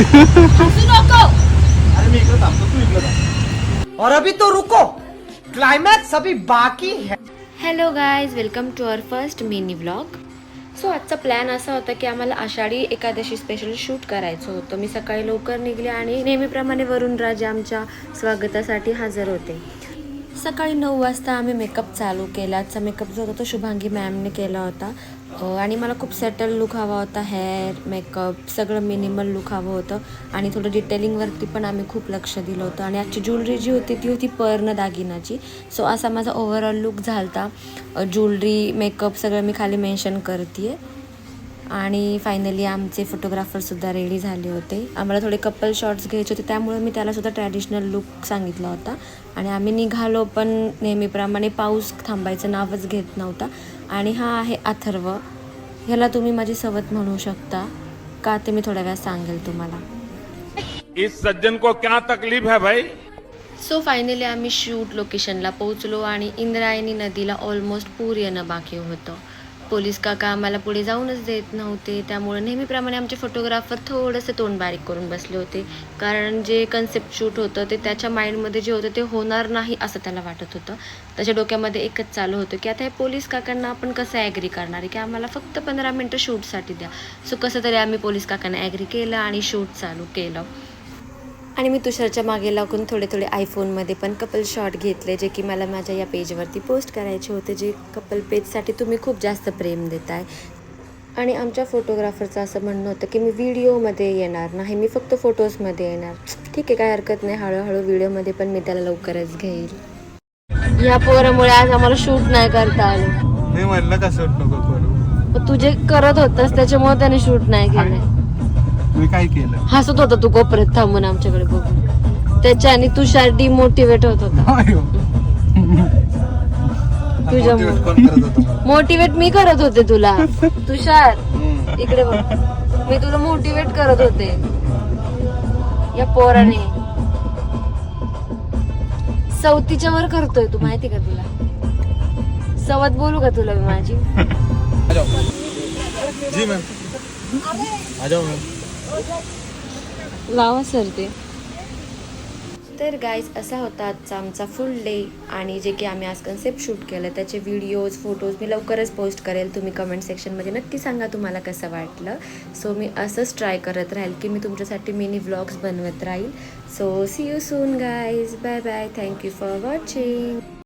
हसू नको. अरे मी इकडे थांबतो, तू इकडे थांब. और अभी तो रुको, क्लाइमैक्स अभी बाकी है. Hello guys, welcome to our first mini vlog. So आजचा प्लॅन असा होता की आम्हाला आषाढी एकादशी स्पेशल शूट करायचं होतं. मी सकाळी लवकर निघले आणि नेहमीप्रमाणे वरुण राजे आमच्या स्वागतासाठी हजर होते. सकाळी 9 वाजता आम्ही मेकअप चालू केला. आजचा मेकअप जो होता तो शुभांगी मॅमने केला होता आणि मला खूप सेटल लुक हवा होता. हेअर मेकअप सगळं मिनिमल लुक हवं होतं आणि थोडं डिटेलिंगवरती पण आम्ही खूप लक्ष दिलं होतं. आणि आजची ज्वेलरी जी होती ती होती पर्ण दागिनाची. सो असा माझा ओव्हरऑल लुक झाला. ज्वेलरी मेकअप सगळं मी खाली मेन्शन करते आहे. आणि फायनली आमचे फोटोग्राफरसुद्धा रेडी झाले होते. आम्हाला थोडे कपल शॉट्स घ्यायचे होते, त्यामुळे मी त्यालासुद्धा ट्रॅडिशनल लुक सांगितला होता. आणि आम्ही निघालो, पण नेहमीप्रमाणे पाऊस थांबायचं नावच घेत नव्हता. आणि हा आहे अथर्व. ह्याला तुम्ही माझी सवत म्हणू शकता का ते मी थोड्या वेळात सांगेल तुम्हाला. इस सज्जन को क्या तकलीफ है भाई. सो फायनली आम्ही शूट लोकेशनला पोहोचलो आणि इंद्रायणी नदीला ऑलमोस्ट पूर येणं बाकी होतं. पोलीस काका आम्हाला पुढे जाऊनच देत नव्हते, त्यामुळे नेहमीप्रमाणे आमचे फोटोग्राफर थोडंसं तोंड बारीक करून बसले होते. कारण जे कन्सेप्ट शूट होतं ते त्याच्या माइंडमध्ये जे होतं ते होणार नाही असं त्याला वाटत होतं. त्याच्या डोक्यामध्ये एकच चालू होतं की आता हे पोलीस काकांना आपण कसं ॲग्री करणार आहे की आम्हाला फक्त 15 मिनटं शूटसाठी द्या. सो कसं तरी आम्ही पोलीस काकांना ॲग्री केलं आणि शूट चालू केलं. आणि मी तुषारच्या मागे लागून थोडे आयफोनमध्ये पण कपल शॉट घेतले, जे की मला माझ्या या पेजवरती पोस्ट करायचे होते, जे कपल पेजसाठी तुम्ही खूप जास्त प्रेम देताय. आणि आमच्या फोटोग्राफरचं असं म्हणणं होतं की मी व्हिडिओमध्ये येणार नाही, मी फक्त फोटोजमध्ये येणार. ठीक आहे, काय हरकत नाही, हळूहळू व्हिडिओमध्ये पण मी त्याला लवकरच घेईल. ह्या पोरामुळे आज आम्हाला शूट नाही करता आलं. मी म्हणलं का शूट नको करू. तू जे करत होतास त्याच्यामुळे त्याने शूट नाही केलं. मी काय केलं. हसत होता तू कोपऱ्यात थांबून आमच्याकडे बघून. त्याच्याने तुषार डिमोटिवेट होत होता. तुझ्या कोण करत होतं मला? मोटिवेट मी करत होते तुला. तुषार इकडे बघ, मी तुला मोटिवेट करत होते. या पोराने सवतीच्या वर करतोय तू, माहिती का तुला. सवत बोलू का तुला मी माझी. जी मॅम, आ जाओ मॅम. लावा सर ते. तर गाईज असा होता आजचा आमचा फुल डे. आणि जे की आम्ही आज कन्सेप्ट शूट केलं त्याचे व्हिडिओज फोटोज मी लवकरच पोस्ट करेल. तुम्ही कमेंट सेक्शनमध्ये नक्की सांगा तुम्हाला कसं वाटलं. सो मी असंच ट्राय करत राहील की मी तुमच्यासाठी मिनी व्लॉग्स बनवत राहील. So see you soon guys. Bye bye. Thank you for watching.